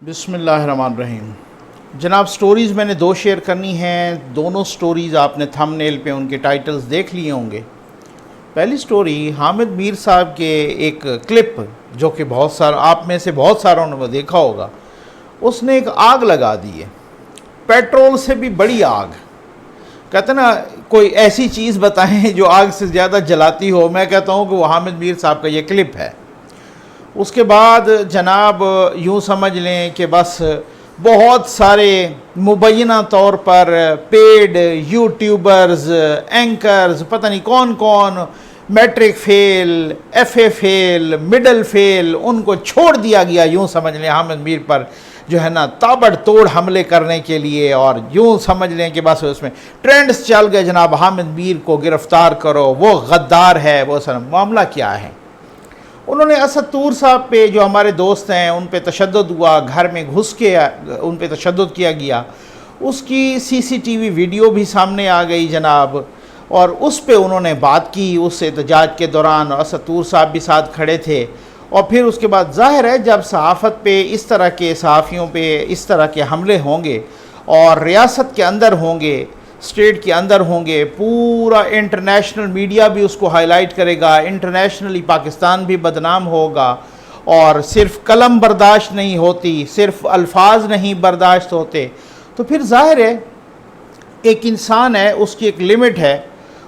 بسم اللہ الرحمن الرحیم۔ جناب سٹوریز میں نے دو شیئر کرنی ہیں، دونوں سٹوریز آپ نے تھم نیل پہ ان کے ٹائٹلز دیکھ لیے ہوں گے۔ پہلی سٹوری حامد میر صاحب کے ایک کلپ جو کہ آپ میں سے بہت ساروں نے وہ دیکھا ہوگا۔ اس نے ایک آگ لگا دی ہے، پیٹرول سے بھی بڑی آگ۔ کہتے ہیں نا کوئی ایسی چیز بتائیں جو آگ سے زیادہ جلاتی ہو، میں کہتا ہوں کہ وہ حامد میر صاحب کا یہ کلپ ہے۔ اس کے بعد جناب یوں سمجھ لیں کہ بس بہت سارے مبینہ طور پر پیڈ یوٹیوبرز، اینکرز، پتہ نہیں کون کون، matric fail, F A fail, middle fail, ان کو چھوڑ دیا گیا یوں سمجھ لیں حامد میر پر جو ہے نا تابڑ توڑ حملے کرنے کے لیے، اور یوں سمجھ لیں کہ بس اس میں ٹرینڈز چل گئے جناب حامد میر کو گرفتار کرو، وہ غدار ہے، وہ معاملہ کیا ہے۔ انہوں نے اسد طور صاحب پہ جو ہمارے دوست ہیں ان پہ تشدد ہوا، گھر میں گھس کے ان پہ تشدد کیا گیا، اس کی سی سی ٹی وی ویڈیو بھی سامنے آ گئی جناب، اور اس پہ انہوں نے بات کی اس احتجاج کے دوران، اسد طور صاحب بھی ساتھ کھڑے تھے۔ اور پھر اس کے بعد ظاہر ہے جب صحافت پہ اس طرح کے صحافیوں پہ اس طرح کے حملے ہوں گے اور ریاست کے اندر ہوں گے، اسٹیٹ کے اندر ہوں گے، پورا انٹرنیشنل میڈیا بھی اس کو ہائی لائٹ کرے گا، انٹرنیشنلی پاکستان بھی بدنام ہوگا، اور صرف قلم برداشت نہیں ہوتی، صرف الفاظ نہیں برداشت ہوتے، تو پھر ظاہر ہے ایک انسان ہے، اس کی ایک لمٹ ہے،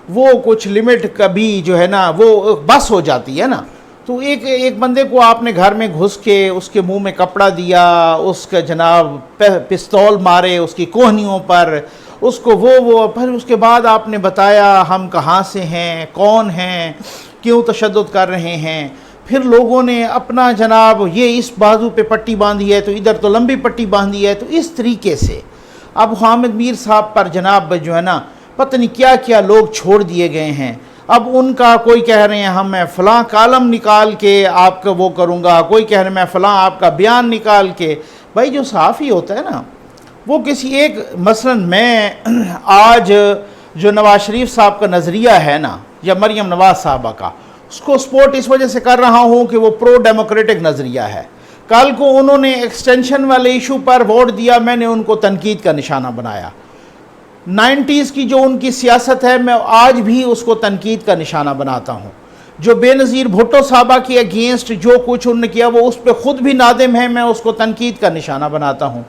وہ کچھ لمٹ کبھی جو ہے نا وہ بس ہو جاتی ہے نا۔ تو ایک بندے کو آپ نے گھر میں گھس کے اس کے منہ میں کپڑا دیا، اس کا جناب پستول مارے اس کی کوہنیوں پر، اس کو وہ پھر اس کے بعد آپ نے بتایا ہم کہاں سے ہیں، کون ہیں، کیوں تشدد کر رہے ہیں۔ پھر لوگوں نے اپنا جناب یہ اس بازو پہ پٹی باندھی ہے تو ادھر تو لمبی پٹی باندھی ہے، تو اس طریقے سے اب حامد میر صاحب پر جناب جو ہے نا پتہ نہیں کیا کیا لوگ چھوڑ دیے گئے ہیں۔ اب ان کا کوئی کہہ رہے ہیں میں فلاں کالم نکال کے آپ کا وہ کروں گا، کوئی کہہ رہے ہیں میں فلاں آپ کا بیان نکال کے۔ بھائی جو صحافی ہوتا ہے نا وہ کسی ایک مثلا میں آج جو نواز شریف صاحب کا نظریہ ہے نا یا مریم نواز صاحبہ کا، اس کو سپورٹ اس وجہ سے کر رہا ہوں کہ وہ پرو ڈیموکریٹک نظریہ ہے۔ کل کو انہوں نے ایکسٹینشن والے ایشو پر ووٹ دیا، میں نے ان کو تنقید کا نشانہ بنایا۔ 90s کی جو ان کی سیاست ہے میں آج بھی اس کو تنقید کا نشانہ بناتا ہوں۔ جو بے نظیر بھٹو صاحبہ کے اگینسٹ جو کچھ انہوں نے کیا وہ اس پہ خود بھی نادم ہے، میں اس کو تنقید کا نشانہ بناتا ہوں۔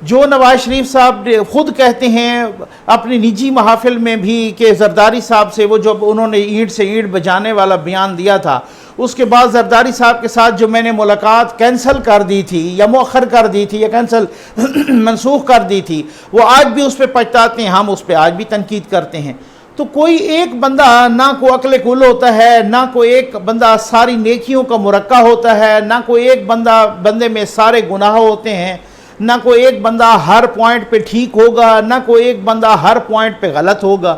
جو نواز شریف صاحب خود کہتے ہیں اپنی نجی محافل میں بھی کہ زرداری صاحب سے وہ جب انہوں نے اینٹ سے اینٹ بجانے والا بیان دیا تھا، اس کے بعد زرداری صاحب کے ساتھ جو میں نے ملاقات کینسل کر دی تھی یا مؤخر کر دی تھی یا کینسل منسوخ کر دی تھی، وہ آج بھی اس پہ پچھتاتے ہیں، ہم اس پہ آج بھی تنقید کرتے ہیں۔ تو کوئی ایک بندہ نہ کو عقل کل ہوتا ہے، نہ کوئی ایک بندہ ساری نیکیوں کا مرقع ہوتا ہے، نہ کوئی ایک بندے میں سارے گناہ ہوتے ہیں، نہ کوئی ایک بندہ ہر پوائنٹ پہ ٹھیک ہوگا، نہ کوئی ایک بندہ ہر پوائنٹ پہ غلط ہوگا۔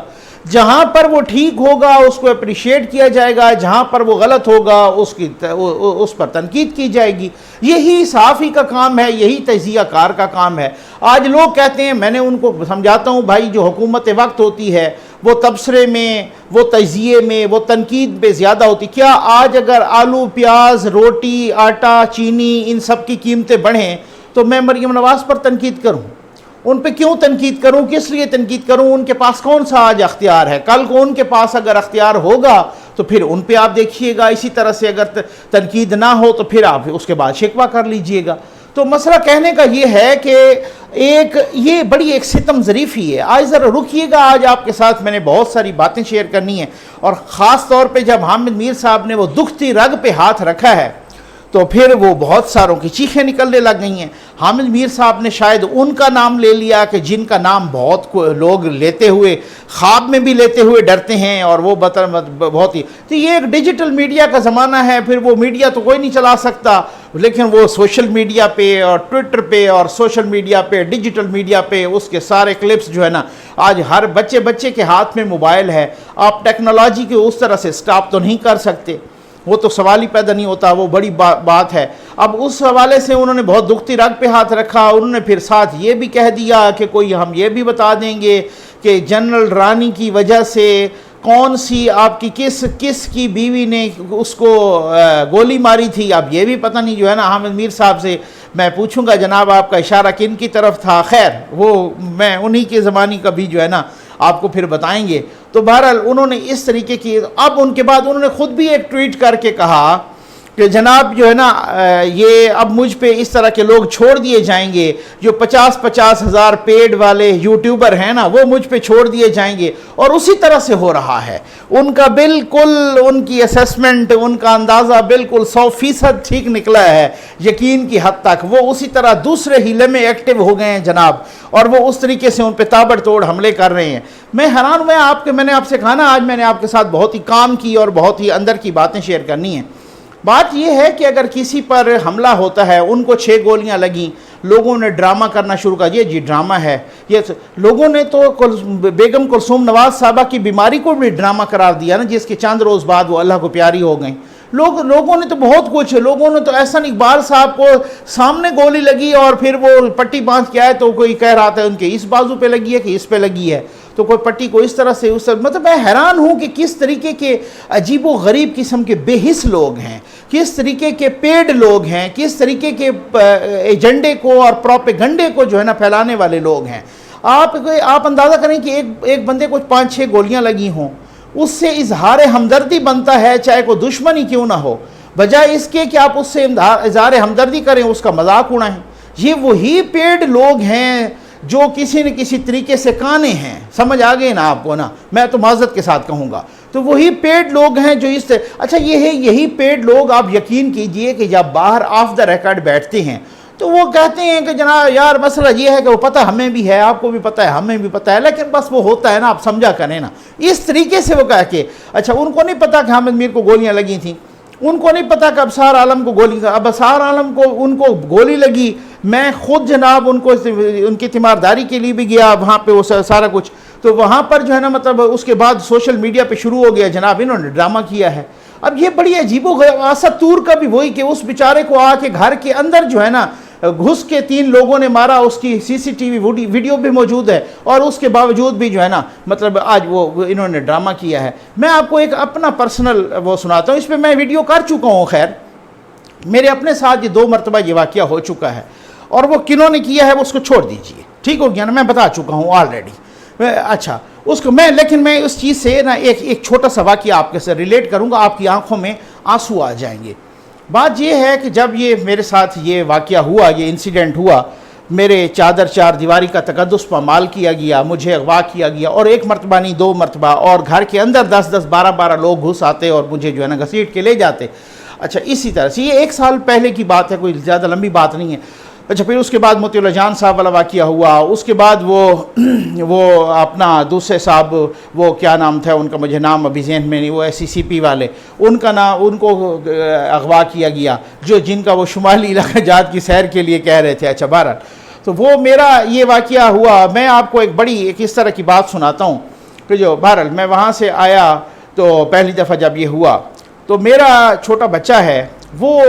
جہاں پر وہ ٹھیک ہوگا اس کو اپریشیٹ کیا جائے گا، جہاں پر وہ غلط ہوگا اس پر تنقید کی جائے گی۔ یہی صحافی کا کام ہے، یہی تجزیہ کار کا کام ہے۔ آج لوگ کہتے ہیں، میں نے ان کو سمجھاتا ہوں بھائی جو حکومت وقت ہوتی ہے وہ تبصرے میں، وہ تجزیے میں، وہ تنقید پہ زیادہ ہوتی۔ کیا آج اگر آلو، پیاز، روٹی، آٹا، چینی ان سب کی قیمتیں بڑھیں تو میں مریم نواز پر تنقید کروں؟ ان پہ کیوں تنقید کروں؟ کس لیے تنقید کروں؟ ان کے پاس کون سا آج اختیار ہے؟ کل کو ان کے پاس اگر اختیار ہوگا تو پھر ان پہ آپ دیکھیے گا، اسی طرح سے اگر تنقید نہ ہو تو پھر آپ اس کے بعد شکوہ کر لیجئے گا۔ تو مسئلہ کہنے کا یہ ہے کہ یہ بڑی ایک ستم ظریفی ہے۔ آج ذرا رکیے گا، آج آپ کے ساتھ میں نے بہت ساری باتیں شیئر کرنی ہیں، اور خاص طور پہ جب حامد میر صاحب نے وہ دکھتی رگ پہ ہاتھ رکھا ہے تو پھر وہ بہت ساروں کی چیخیں نکلنے لگ گئی ہیں۔ حامد میر صاحب نے شاید ان کا نام لے لیا کہ جن کا نام بہت لوگ لیتے ہوئے خواب میں بھی لیتے ہوئے ڈرتے ہیں، اور وہ بہت ہی تو یہ ایک ڈیجیٹل میڈیا کا زمانہ ہے۔ پھر وہ میڈیا تو کوئی نہیں چلا سکتا، لیکن وہ سوشل میڈیا پہ اور ٹویٹر پہ اور سوشل میڈیا پہ ڈیجیٹل میڈیا پہ اس کے سارے کلپس جو ہے نا، آج ہر بچے کے ہاتھ میں موبائل ہے۔ آپ ٹیکنالوجی کو اس طرح سے سٹاپ تو نہیں کر سکتے، وہ تو سوال ہی پیدا نہیں ہوتا، وہ بڑی بات ہے۔ اب اس حوالے سے انہوں نے بہت دکھتی رگ پہ ہاتھ رکھا۔ انہوں نے پھر ساتھ یہ بھی کہہ دیا کہ کوئی ہم یہ بھی بتا دیں گے کہ جنرل رانی کی وجہ سے کون سی آپ کی کس کی بیوی نے اس کو گولی ماری تھی۔ اب یہ بھی پتہ نہیں جو ہے نا حامد میر صاحب سے میں پوچھوں گا جناب آپ کا اشارہ کن کی طرف تھا، خیر وہ میں انہی کے زمانے کا بھی جو ہے نا آپ کو پھر بتائیں گے۔ تو بہرحال انہوں نے اس طریقے کی، اب ان کے بعد انہوں نے خود بھی ایک ٹویٹ کر کے کہا کہ جناب جو ہے نا یہ اب مجھ پہ اس طرح کے لوگ چھوڑ دیے جائیں گے، جو 50 ہزار پیڈ والے یوٹیوبر ہیں نا وہ مجھ پہ چھوڑ دیے جائیں گے، اور اسی طرح سے ہو رہا ہے۔ ان کا بالکل ان کی اسیسمنٹ، ان کا اندازہ بالکل 100% ٹھیک نکلا ہے، یقین کی حد تک۔ وہ اسی طرح دوسرے ہیلے میں ایکٹیو ہو گئے ہیں جناب، اور وہ اس طریقے سے ان پہ تابڑ توڑ حملے کر رہے ہیں۔ میں حیران ہوں، میں نے آپ سے کہا نا آج میں نے آپ کے ساتھ بہت ہی کام کی اور بہت ہی اندر کی باتیں شیئر کرنی ہیں۔ بات یہ ہے کہ اگر کسی پر حملہ ہوتا ہے، ان کو 6 گولیاں لگیں، لوگوں نے ڈرامہ کرنا شروع کر دیا، جی ڈرامہ ہے یہ، لوگوں نے تو بیگم کلثوم نواز صاحبہ کی بیماری کو بھی ڈرامہ قرار دیا نا، جس کے چند روز بعد وہ اللہ کو پیاری ہو گئیں۔ لوگوں نے تو بہت کچھ، لوگوں نے تو احسن اقبال صاحب کو سامنے گولی لگی اور پھر وہ پٹی باندھ کے آئے تو کوئی کہہ رہا تھا ان کے اس بازو پہ لگی ہے کہ اس پہ لگی ہے، تو کوئی پٹی کو اس طرح سے اس طرح، مطلب میں حیران ہوں کہ کس طریقے کے عجیب و غریب قسم کے بے حس لوگ ہیں، کس طریقے کے پیڈ لوگ ہیں، کس طریقے کے ایجنڈے کو اور پروپیگنڈے کو جو ہے نا پھیلانے والے لوگ ہیں۔ آپ اندازہ کریں کہ ایک بندے کو 5-6 گولیاں لگی ہوں، اس سے اظہار ہمدردی بنتا ہے، چاہے کوئی دشمنی کیوں نہ ہو، بجائے اس کے کہ آپ اس سے اظہار ہمدردی کریں، اس کا مذاق اڑائیں۔ یہ وہی پیڈ لوگ ہیں جو کسی نہ کسی طریقے سے کانے ہیں، سمجھ آگئے نا آپ کو نا، میں تو معذرت کے ساتھ کہوں گا، تو وہی پیڈ لوگ ہیں جو اس سے، اچھا یہی پیڈ لوگ آپ یقین کیجئے کہ جب باہر آف دا ریکارڈ بیٹھتے ہیں تو وہ کہتے ہیں کہ جناب یار مسئلہ یہ ہے کہ وہ پتہ ہمیں بھی ہے، آپ کو بھی پتہ ہے، ہمیں بھی پتہ ہے، لیکن بس وہ ہوتا ہے نا، آپ سمجھا کریں نا، اس طریقے سے وہ کہہ کے، اچھا ان کو نہیں پتہ کہ حامد میر کو گولیاں لگی تھیں، ان کو نہیں پتہ کہ ابصار عالم کو ابصار عالم کو ان کو گولی لگی، میں خود جناب ان کی تیمارداری کے لیے بھی گیا وہاں پہ، وہ سارا کچھ، تو وہاں پر جو ہے نا مطلب اس کے بعد سوشل میڈیا پہ شروع ہو گیا جناب انہوں نے ڈرامہ کیا ہے۔ اب یہ بڑی عجیب و غریب، آسد طور کا بھی وہی کہ اس بیچارے کو آ کے گھر کے اندر جو ہے نا گھس کے 3 لوگوں نے مارا، اس کی CCTV ویڈیو بھی موجود ہے، اور اس کے باوجود بھی جو ہے نا مطلب آج وہ انہوں نے ڈرامہ کیا ہے۔ میں آپ کو ایک اپنا پرسنل وہ سناتا ہوں، اس پہ میں ویڈیو کر چکا ہوں، خیر میرے اپنے ساتھ یہ 2 مرتبہ یہ واقعہ ہو چکا ہے، اور وہ کنہوں نے کیا ہے وہ اس کو چھوڑ دیجئے، ٹھیک ہو گیا نا، میں بتا چکا ہوں آلریڈی۔ اچھا اس کو لیکن میں اس چیز سے نا ایک چھوٹا سا واقعہ آپ کے ساتھ ریلیٹ کروں گا، آپ کی آنکھوں میں آنسو آ جائیں گے۔ بات یہ ہے کہ جب یہ میرے ساتھ یہ واقعہ ہوا، یہ انسیڈنٹ ہوا، میرے چار دیواری کا تقدس پامال کیا گیا، مجھے اغوا کیا گیا، اور 1 مرتبہ نہیں 2 مرتبہ، اور گھر کے اندر 10-10 12-12 لوگ گھس آتے اور مجھے جو ہے نا گھسیٹ کے لے جاتے۔ اچھا اسی طرح سے یہ 1 سال پہلے کی بات ہے، کوئی زیادہ لمبی بات نہیں ہے۔ اچھا پھر اس کے بعد موتی اللہ جان صاحب والا واقعہ ہوا، اس کے بعد وہ اپنا دوسرے صاحب، وہ کیا نام تھا ان کا، مجھے نام ابھی ذہن میں نہیں، وہ SCCP والے، ان کا نام، ان کو اغوا کیا گیا، جن کا وہ شمالی علاقہ جات کی سیر کے لیے کہہ رہے تھے۔ اچھا بہرحال تو وہ میرا یہ واقعہ ہوا۔ میں آپ کو ایک اس طرح کی بات سناتا ہوں کہ جو بہرحال میں وہاں سے آیا تو پہلی دفعہ جب یہ ہوا تو میرا چھوٹا بچہ ہے وہ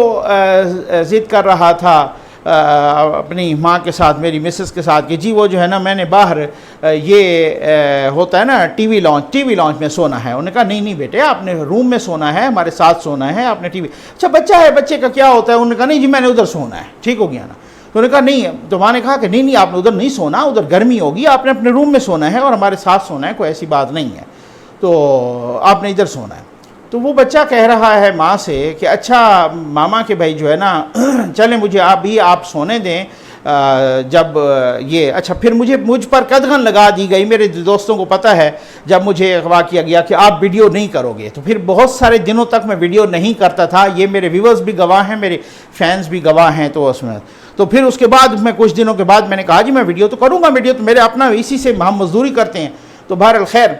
ضد کر رہا تھا اپنی ماں کے ساتھ، میری مسز کے ساتھ، کہ جی وہ جو ہے نا میں نے باہر یہ ہوتا ہے نا ٹی وی لانچ میں سونا ہے۔ انہوں نے کہا نہیں بیٹے آپ نے روم میں سونا ہے، ہمارے ساتھ سونا ہے، آپ نے اچھا بچہ ہے، بچے کا کیا ہوتا ہے، انہوں نے کہا نہیں جی میں نے ادھر سونا ہے، ٹھیک ہو گیا نا۔ تو انہوں نے کہا نہیں، تو ماں نے کہا کہ نہیں آپ نے ادھر نہیں سونا، ادھر گرمی ہوگی، آپ نے اپنے روم میں سونا ہے اور ہمارے ساتھ سونا ہے، کوئی ایسی بات نہیں ہے، تو آپ نے ادھر سونا ہے۔ تو وہ بچہ کہہ رہا ہے ماں سے کہ اچھا ماما کہ بھائی جو ہے نا چلیں مجھے آپ سونے دیں، جب یہ اچھا پھر مجھ پر قدغن لگا دی گئی۔ میرے دوستوں کو پتہ ہے جب مجھے اغوا کیا گیا کہ آپ ویڈیو نہیں کرو گے، تو پھر بہت سارے دنوں تک میں ویڈیو نہیں کرتا تھا، یہ میرے ویورز بھی گواہ ہیں، میرے فینز بھی گواہ ہیں، تو اس میں تو پھر اس کے بعد میں کچھ دنوں کے بعد میں نے کہا جی میں ویڈیو تو کروں گا، ویڈیو تو میرے اپنا اسی سے ہم مزدوری کرتے ہیں۔ تو بہرحال خیر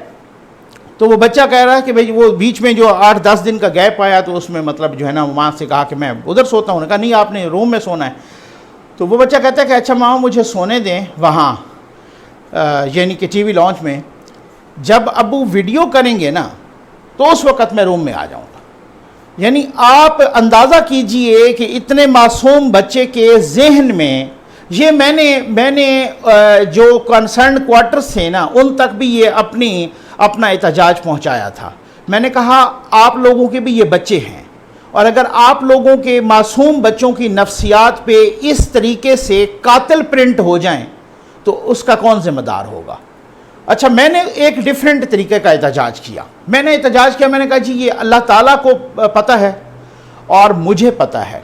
تو وہ بچہ کہہ رہا ہے کہ بھئی وہ بیچ میں جو 8-10 دن کا گیپ آیا تو اس میں مطلب جو ہے نا ماں سے کہا کہ میں ادھر سوتا ہوں، نے کہا نہیں آپ نے روم میں سونا ہے۔ تو وہ بچہ کہتا ہے کہ اچھا ماں مجھے سونے دیں وہاں یعنی کہ ٹی وی لانچ میں، جب ابو ویڈیو کریں گے نا تو اس وقت میں روم میں آ جاؤں گا۔ یعنی آپ اندازہ کیجئے کہ اتنے معصوم بچے کے ذہن میں یہ میں نے جو کنسرنڈ کوارٹرز تھے نا ان تک بھی یہ اپنا احتجاج پہنچایا تھا۔ میں نے کہا آپ لوگوں کے بھی یہ بچے ہیں اور اگر آپ لوگوں کے معصوم بچوں کی نفسیات پہ اس طریقے سے قاتل پرنٹ ہو جائیں تو اس کا کون ذمہ دار ہوگا؟ اچھا، میں نے ایک ڈیفرنٹ طریقے کا احتجاج کیا. میں نے کہا جی یہ اللہ تعالیٰ کو پتہ ہے اور مجھے پتہ ہے،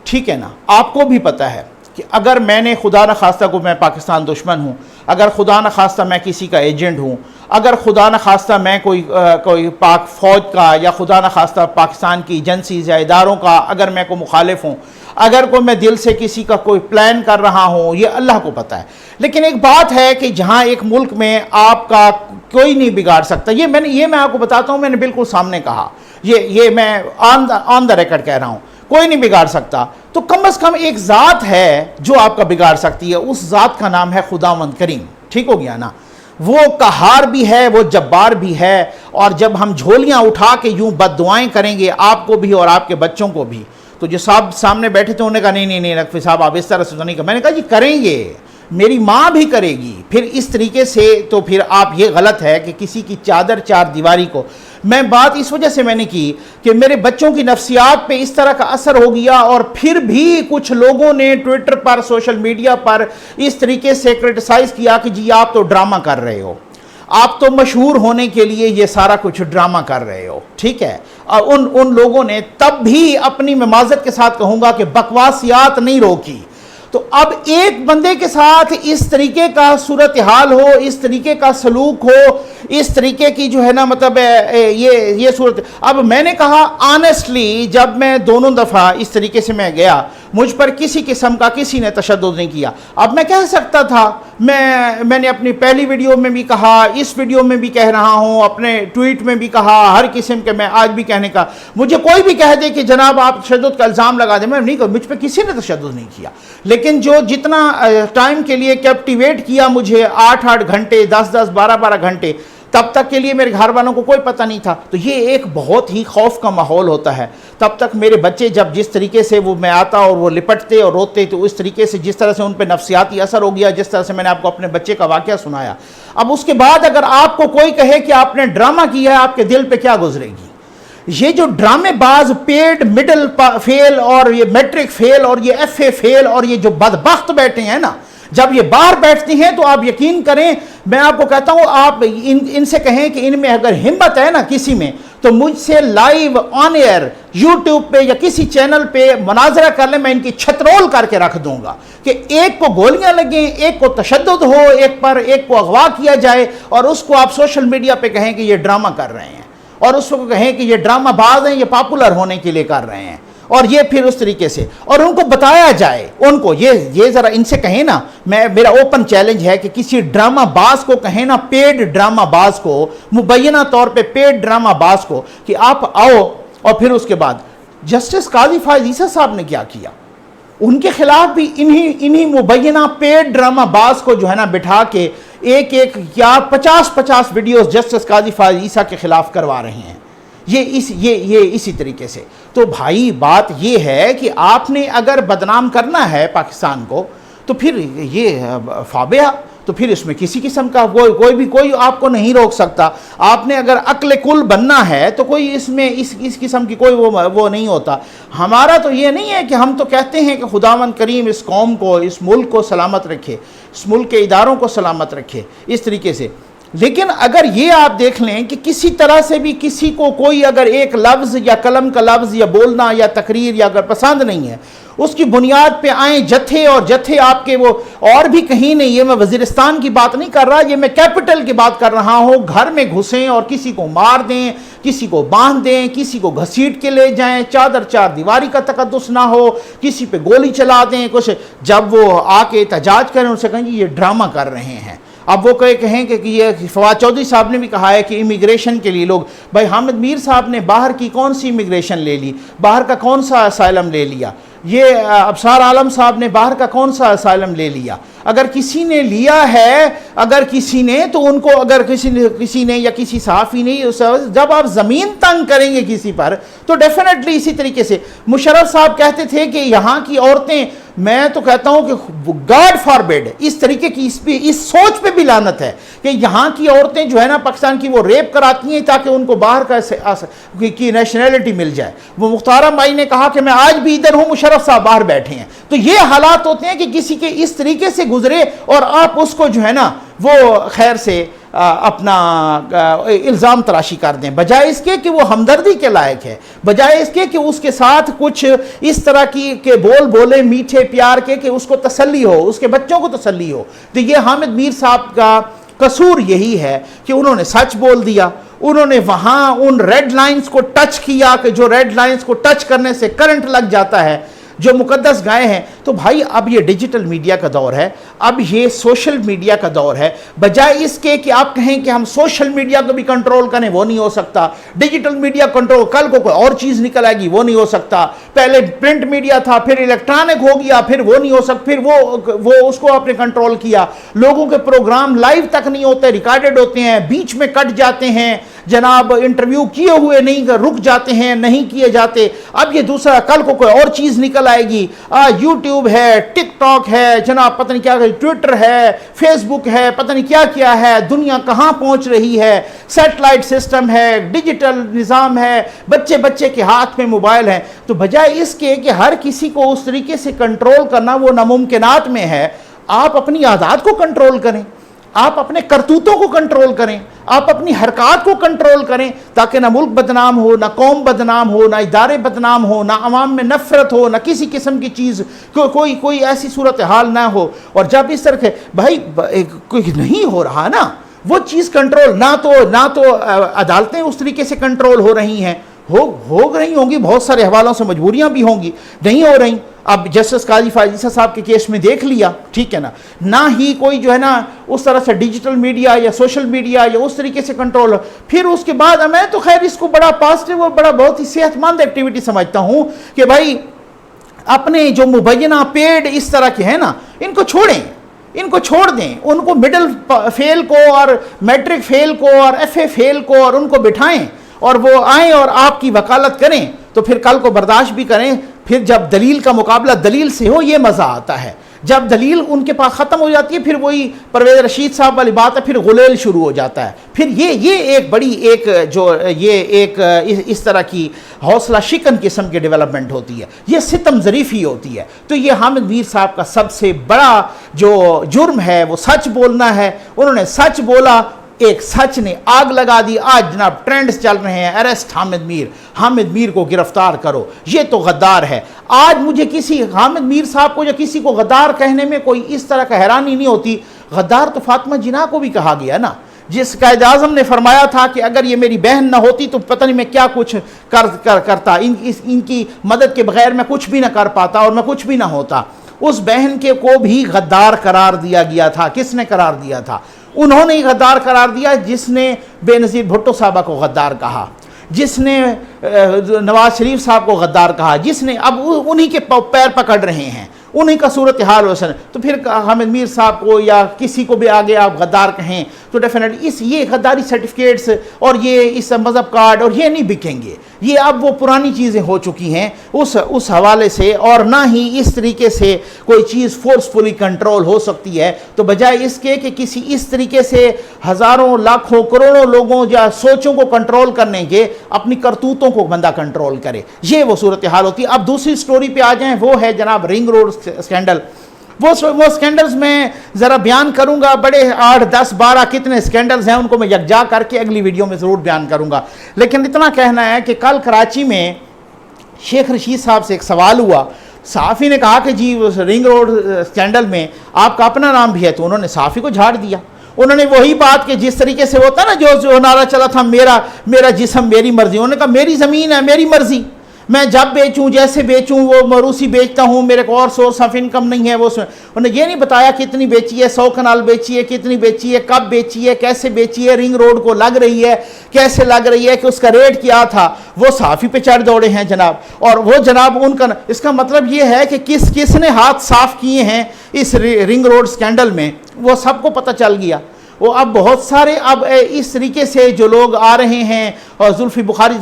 ٹھیک ہے نا، آپ کو بھی پتہ ہے کہ اگر میں نے خدا نخواستہ کو میں پاکستان دشمن ہوں، اگر خدا نخواستہ میں کسی کا ایجنٹ ہوں، اگر خدا نخواستہ میں کوئی پاک فوج کا یا خدا نخواستہ پاکستان کی ایجنسیز یا اداروں کا اگر میں کوئی مخالف ہوں، اگر کوئی میں دل سے کسی کا کوئی پلان کر رہا ہوں، یہ اللہ کو پتہ ہے. لیکن ایک بات ہے کہ جہاں ایک ملک میں آپ کا کوئی نہیں بگاڑ سکتا، یہ میں آپ کو بتاتا ہوں، میں نے بالکل سامنے کہا، یہ میں آن دا ریکارڈ کہہ رہا ہوں، کوئی نہیں بگاڑ سکتا. تو کم از کم ایک ذات ہے جو آپ کا بگاڑ سکتی ہے، اس ذات کا نام ہے خداوند کریم. ٹھیک ہو گیا نا؟ وہ قہار بھی ہے، وہ جبار بھی ہے. اور جب ہم جھولیاں اٹھا کے یوں بد دعائیں کریں گے آپ کو بھی اور آپ کے بچوں کو بھی، تو جو صاحب سامنے بیٹھے تھے انہوں نے کہا نہیں رقفی صاحب آپ اس طرح سے تو نہیں کر. میں نے کہا جی کریں گے، میری ماں بھی کرے گی. پھر اس طریقے سے تو پھر آپ یہ غلط ہے کہ کسی کی چادر چار دیواری کو. میں بات اس وجہ سے میں نے کی کہ میرے بچوں کی نفسیات پہ اس طرح کا اثر ہو گیا، اور پھر بھی کچھ لوگوں نے ٹویٹر پر، سوشل میڈیا پر اس طریقے سے کرٹیسائز کیا کہ جی آپ تو ڈرامہ کر رہے ہو، آپ تو مشہور ہونے کے لیے یہ سارا کچھ ڈرامہ کر رہے ہو. ٹھیک ہے، ان لوگوں نے تب بھی اپنی میں معذرت کے ساتھ کہوں گا کہ بکواسیات نہیں روکی. تو اب ایک بندے کے ساتھ اس طریقے کا صورتحال ہو، اس طریقے کا سلوک ہو، اس طریقے کی جو ہے نا مطلب یہ صورت. اب میں نے کہا آنیسٹلی جب میں دونوں دفعہ اس طریقے سے میں گیا، مجھ پر کسی قسم کا کسی نے تشدد نہیں کیا. اب میں کہہ سکتا تھا، میں نے اپنی پہلی ویڈیو میں بھی کہا، اس ویڈیو میں بھی کہہ رہا ہوں، اپنے ٹویٹ میں بھی کہا، ہر قسم کے میں آج بھی کہنے کا. مجھے کوئی بھی کہہ دے کہ جناب آپ تشدد کا الزام لگا دیں، میں نہیں کہوں، مجھ پہ کسی نے تشدد نہیں کیا. لیکن جو جتنا ٹائم کے لیے کیپٹیویٹ کیا مجھے 8 گھنٹے، 10 12 گھنٹے، تب تک کے لیے میرے گھر والوں کو کوئی پتہ نہیں تھا. تو یہ ایک بہت ہی خوف کا ماحول ہوتا ہے. تب تک میرے بچے جب جس طریقے سے وہ میں آتا اور وہ لپٹتے اور روتے، تو اس طریقے سے جس طرح سے ان پہ نفسیاتی اثر ہو گیا، جس طرح سے میں نے آپ کو اپنے بچے کا واقعہ سنایا. اب اس کے بعد اگر آپ کو کوئی کہے کہ آپ نے ڈرامہ کیا ہے، آپ کے دل پہ کیا گزرے گی؟ یہ جو ڈرامے باز پیڈ مڈل فیل اور یہ میٹرک فیل اور یہ ایف اے فیل اور یہ جو بدبخت بیٹھے ہیں نا، جب یہ باہر بیٹھتے ہیں تو آپ یقین کریں، میں آپ کو کہتا ہوں، آپ ان سے کہیں کہ ان میں اگر ہمت ہے نا کسی میں، تو مجھ سے لائیو آن ایئر یوٹیوب پہ یا کسی چینل پہ مناظرہ کر لیں، میں ان کی چھترول کر کے رکھ دوں گا کہ ایک کو گولیاں لگیں، ایک کو تشدد ہو، ایک کو اغوا کیا جائے، اور اس کو آپ سوشل میڈیا پہ کہیں کہ یہ ڈرامہ کر رہے ہیں، اور اس کو کہیں کہ یہ ڈرامہ باز ہیں، یہ پاپولر ہونے کے لیے کر رہے ہیں. اور یہ پھر اس طریقے سے، اور ان کو بتایا جائے، ان کو یہ ذرا ان سے کہیں نا، میرا اوپن چیلنج ہے کہ کسی ڈرامہ باز کو کہیں نا، پیڈ ڈرامہ باز کو، مبینہ طور پہ پیڈ ڈرامہ باز کو، کہ آپ آؤ. اور پھر اس کے بعد جسٹس قاضی فائز عیسیٰ صاحب نے کیا کیا، ان کے خلاف بھی انہی مبینہ پیڈ ڈرامہ باز کو جو ہے نا بٹھا کے ایک یا 50 ویڈیوز جسٹس قاضی فائز عیسیٰ کے خلاف کروا رہے ہیں. یہ اسی طریقے سے. تو بھائی بات یہ ہے کہ آپ نے اگر بدنام کرنا ہے پاکستان کو، تو پھر یہ فابیہ، تو پھر اس میں کسی قسم کا کوئی آپ کو نہیں روک سکتا. آپ نے اگر عقل کل بننا ہے تو کوئی اس میں اس قسم کی کوئی وہ نہیں ہوتا. ہمارا تو یہ نہیں ہے کہ ہم تو کہتے ہیں کہ خداوند کریم اس قوم کو، اس ملک کو سلامت رکھے، اس ملک کے اداروں کو سلامت رکھے، اس طریقے سے. لیکن اگر یہ آپ دیکھ لیں کہ کسی طرح سے بھی کسی کو کوئی اگر ایک لفظ یا قلم کا لفظ یا بولنا یا تقریر یا اگر پسند نہیں ہے، اس کی بنیاد پہ آئیں جتھے آپ کے وہ اور بھی کہیں نہیں. یہ میں وزیرستان کی بات نہیں کر رہا، یہ میں کیپٹل کی بات کر رہا ہوں. گھر میں گھسیں اور کسی کو مار دیں، کسی کو باندھ دیں، کسی کو گھسیٹ کے لے جائیں، چادر چار دیواری کا تقدس نہ ہو، کسی پہ گولی چلا دیں کچھ. جب وہ آ کے احتجاج کریں، ان سے کہیں یہ ڈرامہ کر رہے ہیں. اب وہ کہیں کہ یہ فواد چودھری صاحب نے بھی کہا ہے کہ امیگریشن کے لیے لوگ، بھائی حامد میر صاحب نے باہر کی کون سی امیگریشن لے لی، باہر کا کون سا اسائلم لے لیا؟ یہ ابصار عالم صاحب نے باہر کا کون سا اسائلم لے لیا؟ اگر کسی نے لیا ہے، اگر کسی نے تو ان کو، اگر کسی نے یا کسی صحافی نے، جب آپ زمین تنگ کریں گے کسی پر تو ڈیفینیٹلی اسی طریقے سے مشرف صاحب کہتے تھے کہ یہاں کی عورتیں، میں تو کہتا ہوں کہ گاڈ فاربیڈ اس طریقے کی اس سوچ پہ بھی لعنت ہے کہ یہاں کی عورتیں جو ہے نا پاکستان کی وہ ریپ کراتی ہیں تاکہ ان کو باہر کی نیشنلٹی مل جائے۔ وہ مختارہ مائی نے کہا کہ میں آج بھی ادھر ہوں، مشرف صاحب باہر بیٹھے ہیں۔ تو یہ حالات ہوتے ہیں کہ کسی کے اس طریقے سے گزرے اور آپ اس کو جو ہے نا وہ خیر سے اپنا الزام تراشی کر دیں، بجائے اس کے کہ وہ ہمدردی کے لائق ہے، بجائے اس کے کہ اس کے ساتھ کچھ اس طرح کی کہ بول بولے میٹھے پیار کے کہ اس کو تسلی ہو، اس کے بچوں کو تسلی ہو۔ تو یہ حامد میر صاحب کا قصور یہی ہے کہ انہوں نے سچ بول دیا، انہوں نے وہاں ان ریڈ لائنز کو ٹچ کیا کہ جو ریڈ لائنز کو ٹچ کرنے سے کرنٹ لگ جاتا ہے، جو مقدس گائے ہیں۔ تو بھائی اب یہ ڈیجیٹل میڈیا کا دور ہے، اب یہ سوشل میڈیا کا دور ہے، بجائے اس کے کہ آپ کہیں کہ ہم سوشل میڈیا کو بھی کنٹرول کریں، وہ نہیں ہو سکتا، ڈیجیٹل میڈیا کنٹرول، کل کو کوئی اور چیز نکل آئے گی، وہ نہیں ہو سکتا، پہلے پرنٹ میڈیا تھا، پھر الیکٹرانک ہو گیا، پھر وہ نہیں ہو سکتا، پھر وہ اس کو آپ نے کنٹرول کیا، لوگوں کے پروگرام لائیو تک نہیں ہوتے، ریکارڈڈ ہوتے ہیں، بیچ میں کٹ جاتے ہیں، جناب انٹرویو کیے ہوئے نہیں رک جاتے ہیں، نہیں کیے جاتے۔ اب یہ دوسرا، کل کو کوئی اور چیز نکل آئے گی، یوٹیوب ہے، ٹک ٹاک ہے، جناب پتہ نہیں کیا، ٹویٹر ہے، فیس بک ہے، پتہ نہیں کیا کیا ہے، دنیا کہاں پہنچ رہی ہے، سیٹلائٹ سسٹم ہے، ڈیجیٹل نظام ہے، بچے کے ہاتھ میں موبائل ہیں۔ تو بجائے اس کے کہ ہر کسی کو اس طریقے سے کنٹرول کرنا وہ ناممکنات میں ہے، آپ اپنی عادات کو کنٹرول کریں، آپ اپنے کرتوتوں کو کنٹرول کریں، آپ اپنی حرکات کو کنٹرول کریں، تاکہ نہ ملک بدنام ہو، نہ قوم بدنام ہو، نہ ادارے بدنام ہو، نہ عوام میں نفرت ہو، نہ کسی قسم کی چیز کوئی ایسی صورتحال نہ ہو۔ اور جب اس طرح بھائی کوئی نہیں ہو رہا نا وہ چیز کنٹرول، نہ تو عدالتیں اس طریقے سے کنٹرول ہو رہی ہیں، ہو رہی ہوں گی، بہت سارے حوالوں سے مجبوریاں بھی ہوں گی، نہیں ہو رہی۔ اب جسٹس قاضی فائز صاحب کے کیس میں دیکھ لیا، ٹھیک ہے نا، نہ ہی کوئی جو ہے نا اس طرح سے ڈیجیٹل میڈیا یا سوشل میڈیا یا اس طریقے سے کنٹرول ہو۔ پھر اس کے بعد میں تو خیر اس کو بڑا پازیٹیو اور بہت ہی صحت مند ایکٹیویٹی سمجھتا ہوں کہ بھائی اپنے جو مبینہ پیڈ اس طرح کے ہیں نا ان کو چھوڑیں، ان کو چھوڑ دیں، ان کو مڈل فیل کو اور میٹرک فیل کو اور ایف اے فیل کو اور ان کو بٹھائیں اور وہ آئیں اور آپ کی وکالت کریں، تو پھر کل کو برداشت بھی کریں۔ پھر جب دلیل کا مقابلہ دلیل سے ہو یہ مزہ آتا ہے، جب دلیل ان کے پاس ختم ہو جاتی ہے پھر وہی پرویز رشید صاحب والی بات ہے، پھر غلیل شروع ہو جاتا ہے۔ پھر یہ ایک بڑی ایک اس طرح کی حوصلہ شکن قسم کی ڈیولپمنٹ ہوتی ہے، یہ ستم ظریفی ہوتی ہے۔ تو یہ حامد میر صاحب کا سب سے بڑا جو جرم ہے وہ سچ بولنا ہے۔ انہوں نے سچ بولا، ایک سچ نے آگ لگا دی۔ آج جناب ٹرینڈز چل رہے ہیں، اریسٹ حامد میر کو گرفتار کرو، یہ تو غدار ہے۔ آج مجھے کسی حامد میر صاحب کو یا کسی کو غدار کہنے میں کوئی اس طرح کا حیرانی نہیں ہوتی۔ غدار تو فاطمہ جناح کو بھی کہا گیا نا، جس قائد اعظم نے فرمایا تھا کہ اگر یہ میری بہن نہ ہوتی تو پتہ نہیں میں کیا کچھ کرتا، ان کی مدد کے بغیر میں کچھ بھی نہ کر پاتا اور میں کچھ بھی نہ ہوتا۔ اس بہن کے کو بھی غدار قرار دیا گیا تھا۔ کس نے قرار دیا تھا؟ انہوں نے غدار قرار دیا جس نے بے نظیر بھٹو صاحبہ کو غدار کہا، جس نے نواز شریف صاحب کو غدار کہا، جس نے اب انہی کے پیر پکڑ رہے ہیں، انہی کا صورتحال ویسا۔ تو پھر حامد میر صاحب کو یا کسی کو بھی آگے آپ غدار کہیں تو ڈیفینیٹلی یہ غداری سرٹیفکیٹس اور یہ اس مذہب کارڈ اور یہ نہیں بکیں گے، یہ اب وہ پرانی چیزیں ہو چکی ہیں اس حوالے سے، اور نہ ہی اس طریقے سے کوئی چیز فورسفلی کنٹرول ہو سکتی ہے۔ تو بجائے اس کے کہ کسی اس طریقے سے ہزاروں لاکھوں کروڑوں لوگوں یا سوچوں کو کنٹرول کرنے کے، اپنی کرتوتوں کو بندہ کنٹرول کرے، یہ وہ صورتحال ہوتی ہے۔ اب دوسری سٹوری پہ آ جائیں، وہ ہے جناب رنگ روڈ سکینڈل۔ وہ سکینڈلز میں ذرا بیان کروں گا، بڑے 8 10 12 کتنے سکینڈلز ہیں، ان کو میں یکجا کر کے اگلی ویڈیو میں ضرور بیان کروں گا۔ لیکن اتنا کہنا ہے کہ کل کراچی میں شیخ رشید صاحب سے ایک سوال ہوا، صحافی نے کہا کہ جی رنگ روڈ سکینڈل میں آپ کا اپنا نام بھی ہے، تو انہوں نے صحافی کو جھاڑ دیا۔ انہوں نے وہی بات کہ جس طریقے سے ہوتا نا جو نعرہ چلا تھا، میرا جسم میری مرضی، انہوں نے کہا میری زمین ہے میری مرضی، میں جب بیچوں جیسے بیچوں وہ موروثی بیچتا ہوں, میرے کو اور سورس آف انکم نہیں ہے. وہ انہوں نے یہ نہیں بتایا کتنی بیچی ہے, 100 کنال بیچی ہے, کتنی بیچی ہے, کب بیچی ہے, کیسے بیچی ہے, رنگ روڈ کو لگ رہی ہے, کیسے لگ رہی ہے, کہ اس کا ریٹ کیا تھا. وہ صحافی پہ چڑھ دوڑے ہیں جناب, اور وہ جناب ان کا, اس کا مطلب یہ ہے کہ کس نے ہاتھ صاف کیے ہیں اس رنگ روڈ سکینڈل میں, وہ سب کو پتہ چل گیا. وہ اب بہت سارے اب اس طریقے سے جو لوگ آ رہے ہیں, اور زلفی بخاری,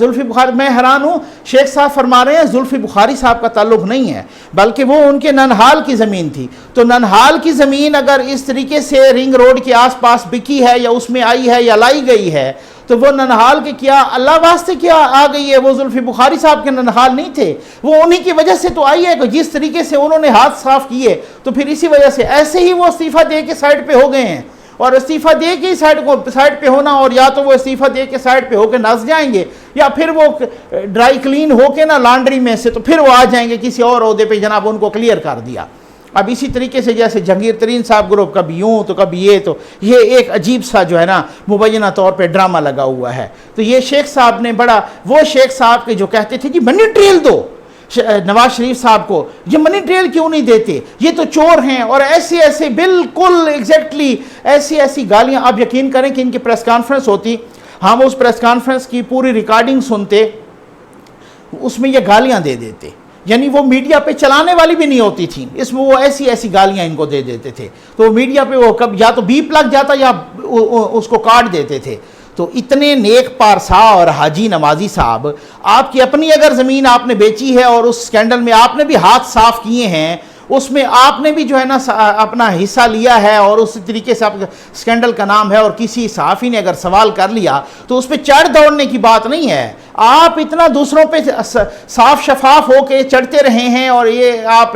میں حیران ہوں, شیخ صاحب فرما رہے ہیں زلفی بخاری صاحب کا تعلق نہیں ہے, بلکہ وہ ان کے ننہال کی زمین تھی. تو ننہال کی زمین اگر اس طریقے سے رنگ روڈ کے آس پاس بکی ہے, یا اس میں آئی ہے, یا لائی گئی ہے, تو وہ ننہال کے کیا اللہ واسطے کیا آ گئی ہے؟ وہ زلفی بخاری صاحب کے ننہال نہیں تھے, وہ انہی کی وجہ سے تو آئی ہے, کہ جس طریقے سے انہوں نے ہاتھ صاف کیے, تو پھر اسی وجہ سے ایسے ہی وہ استعفیٰ دے کے سائڈ پہ ہو گئے ہیں. اور استعفیٰ دے کے سائڈ پہ ہونا, اور یا تو وہ استعفیٰ دے کے سائڈ پہ ہو کے نس جائیں گے, یا پھر وہ ڈرائی کلین ہو کے نا لانڈری میں سے, تو پھر وہ آ جائیں گے کسی اور عہدے پہ. جناب ان کو کلیئر کر دیا. اب اسی طریقے سے جیسے جہانگیر ترین صاحب گروپ, کبھی یوں تو کبھی یہ, تو یہ ایک عجیب سا جو ہے نا مبینہ طور پہ ڈرامہ لگا ہوا ہے. تو یہ شیخ صاحب نے بڑا, وہ شیخ صاحب کے جو کہتے تھے جی منی ٹریل دو نواز شریف صاحب کو, یہ منی ٹریل کیوں نہیں دیتے, یہ تو چور ہیں, اور ایسے بالکل ایگزیکٹلی ایسی گالیاں. آپ یقین کریں کہ ان کی پریس کانفرنس ہوتی, ہم اس پریس کانفرنس کی پوری ریکارڈنگ سنتے, اس میں یہ گالیاں دے دیتے, یعنی وہ میڈیا پہ چلانے والی بھی نہیں ہوتی تھیں, اس میں وہ ایسی گالیاں ان کو دے دیتے تھے. تو میڈیا پہ وہ کب یا تو بیپ لگ جاتا یا اس کو کاٹ دیتے تھے. تو اتنے نیک پارسا اور حاجی نمازی صاحب, آپ کی اپنی اگر زمین آپ نے بیچی ہے, اور اس سکینڈل میں آپ نے بھی ہاتھ صاف کیے ہیں, اس میں آپ نے بھی جو ہے نا اپنا حصہ لیا ہے, اور اس طریقے سے سکینڈل کا نام ہے, اور کسی صحافی نے اگر سوال کر لیا تو اس پہ چڑھ دوڑنے کی بات نہیں ہے. آپ اتنا دوسروں پہ صاف شفاف ہو کے چڑھتے رہے ہیں, اور یہ آپ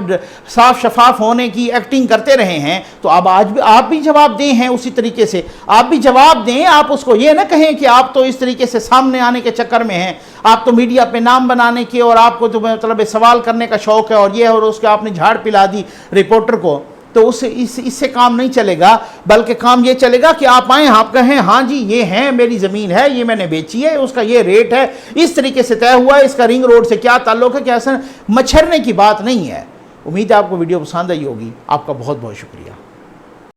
صاف شفاف ہونے کی ایکٹنگ کرتے رہے ہیں, تو اب آج بھی آپ بھی جواب دیں ہیں اسی طریقے سے, آپ بھی جواب دیں. آپ اس کو یہ نہ کہیں کہ آپ تو اس طریقے سے سامنے آنے کے چکر میں ہیں, آپ تو میڈیا پہ نام بنانے کے, اور آپ کو تو مطلب سوال کرنے کا شوق ہے, اور یہ, اور اس کے آپ نے جھاڑ پلا دی رپورٹر کو. تو اس سے کام نہیں چلے گا, بلکہ کام یہ چلے گا کہ آپ آئیں, آپ کہیں ہاں جی یہ ہے میری زمین ہے, یہ میں نے بیچی ہے, اس کا یہ ریٹ ہے, اس طریقے سے طے ہوا ہے, اس کا رنگ روڈ سے کیا تعلق ہے, کہ ایسا مچھرنے کی بات نہیں ہے. امید ہے آپ کو ویڈیو پسند آئی ہوگی. آپ کا بہت بہت شکریہ.